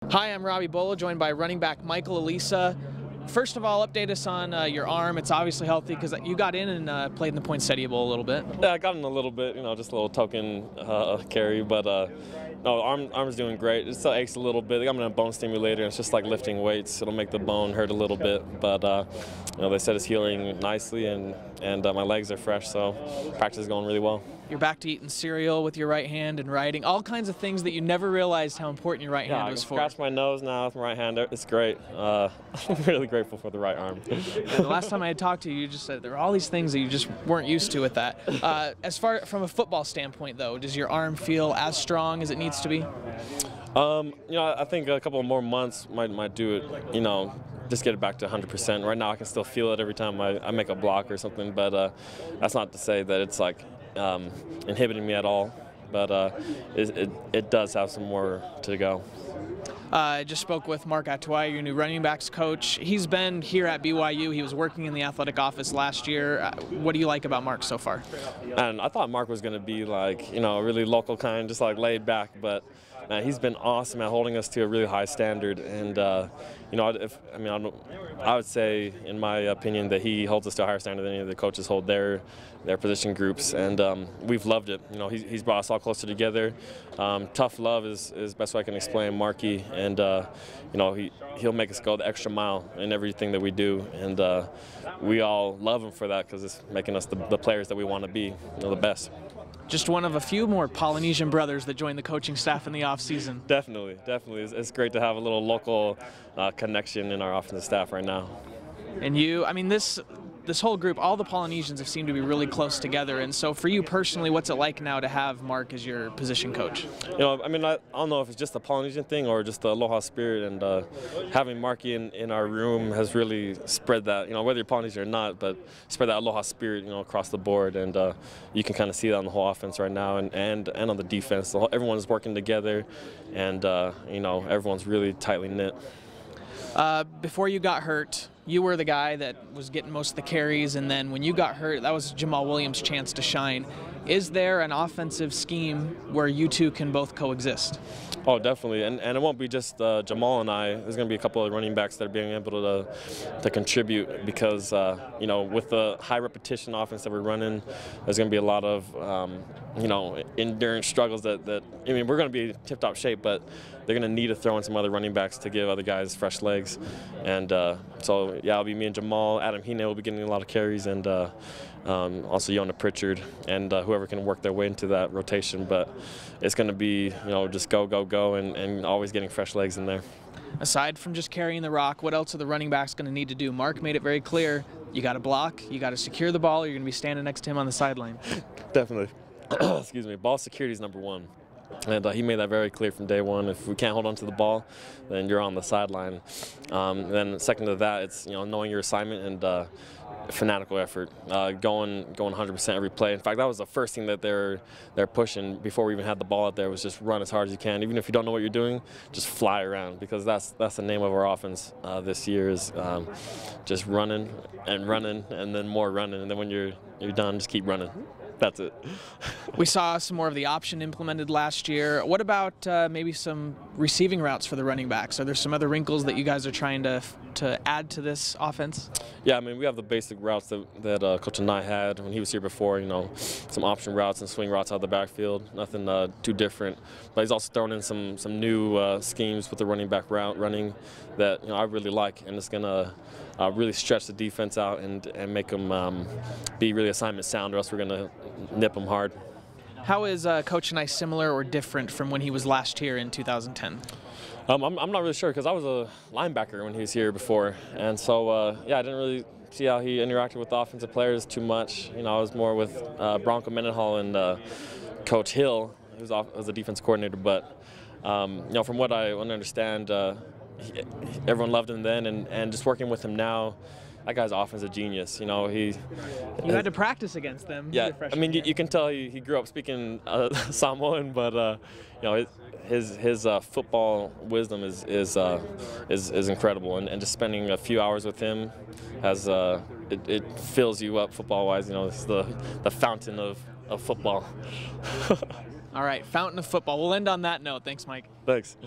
Hi, I'm Robbie Bullough, joined by running back Mike Alisa. First of all, update us on your arm. It's obviously healthy because you got in and played in the Poinsettia Bowl a little bit. Yeah, I got in a little bit, just a little token carry, but no, arm's doing great. It still aches a little bit. They got me on a bone stimulator. It's just like lifting weights. It'll make the bone hurt a little bit, but they said it's healing nicely, and my legs are fresh, so practice is going really well. You're back to eating cereal with your right hand and writing, all kinds of things that you never realized how important your right hand was for. I can scratch my nose now with my right hand. It's great. I'm really grateful for the right arm. The last time I had talked to you, you just said there were all these things that you just weren't used to with that. As far from a football standpoint, though, does your arm feel as strong as it needs to be? I think a couple more months might do it. Just get it back to 100%. Right now, I can still feel it every time I make a block or something, but that's not to say that it's like inhibiting me at all. But it does have some more to go. I just spoke with Mark Atuai, your new running backs coach. He's been here at BYU. He was working in the athletic office last year. What do you like about Mark so far? And I thought Mark was going to be like, a really local kind, just like laid back. But man, he's been awesome at holding us to a really high standard. And I would say, in my opinion, that he holds us to a higher standard than any of the coaches hold their position groups, and we've loved it. He's brought us all closer together. Tough love is the best way I can explain Marky, and he'll make us go the extra mile in everything that we do, and we all love him for that because it's making us the players that we want to be, the best. Just one of a few more Polynesian brothers that joined the coaching staff in the off-season. Definitely. It's great to have a little local connection in our offensive staff right now. And this whole group, all the Polynesians have seemed to be really close together. And so for you personally, what's it like now to have Mark as your position coach? I don't know if it's just a Polynesian thing or just the Aloha spirit, and having Marky in our room has really spread that, whether you're Polynesian or not, but spread that Aloha spirit, across the board. And you can kind of see that on the whole offense right now, and on the defense. Everyone's working together, and everyone's really tightly knit. Before you got hurt, you were the guy that was getting most of the carries, and then when you got hurt, that was Jamal Williams' chance to shine. Is there an offensive scheme where you two can both coexist? Oh, definitely, and it won't be just Jamal and I. There's going to be a couple of running backs that are being able to contribute because, with the high repetition offense that we're running, there's going to be a lot of, endurance struggles that we're going to be tip-top shape, but they're going to need to throw in some other running backs to give other guys fresh legs. And so, yeah, it'll be me and Jamal. Adam Hine will be getting a lot of carries, and also Yona Pritchard, and whoever can work their way into that rotation. But it's going to be, just go, go, go, and always getting fresh legs in there. Aside from just carrying the rock, what else are the running backs going to need to do? Mark made it very clear. You got to block, you got to secure the ball, or you're going to be standing next to him on the sideline. Definitely. Excuse me. Ball security is number one. And he made that very clear from day one. If we can't hold on to the ball, then you're on the sideline. Then second to that, it's knowing your assignment and fanatical effort, going 100% every play. In fact, that was the first thing that they're pushing before we even had the ball out there, was just run as hard as you can. Even if you don't know what you're doing, just fly around, because that's the name of our offense this year, is just running and then more running, and then when you're done, just keep running. That's it. We saw some more of the option implemented last year. What about maybe some receiving routes for the running backs? Are there some other wrinkles that you guys are trying to add to this offense? Yeah, we have the basic routes that Coach and I had when he was here before, some option routes and swing routes out of the backfield. Nothing too different. But he's also thrown in some new schemes with the running back route running that I really like, and it's going to really stretch the defense out and make them be really assignment sound, or else we're going to nip them hard. How is Coach and I similar or different from when he was last here in 2010? I'm not really sure, because I was a linebacker when he was here before, and so yeah, I didn't really see how he interacted with the offensive players too much. I was more with Bronco Mendenhall and Coach Hill, who was a defense coordinator. But from what I understand, everyone loved him then, and just working with him now, that guy's offensive genius. You had to practice against them. Yeah, you can tell he grew up speaking Samoan, but his football wisdom is incredible, and just spending a few hours with him has it fills you up football wise. It's the fountain of of football. All right, fountain of football. We'll end on that note. Thanks, Mike. Thanks.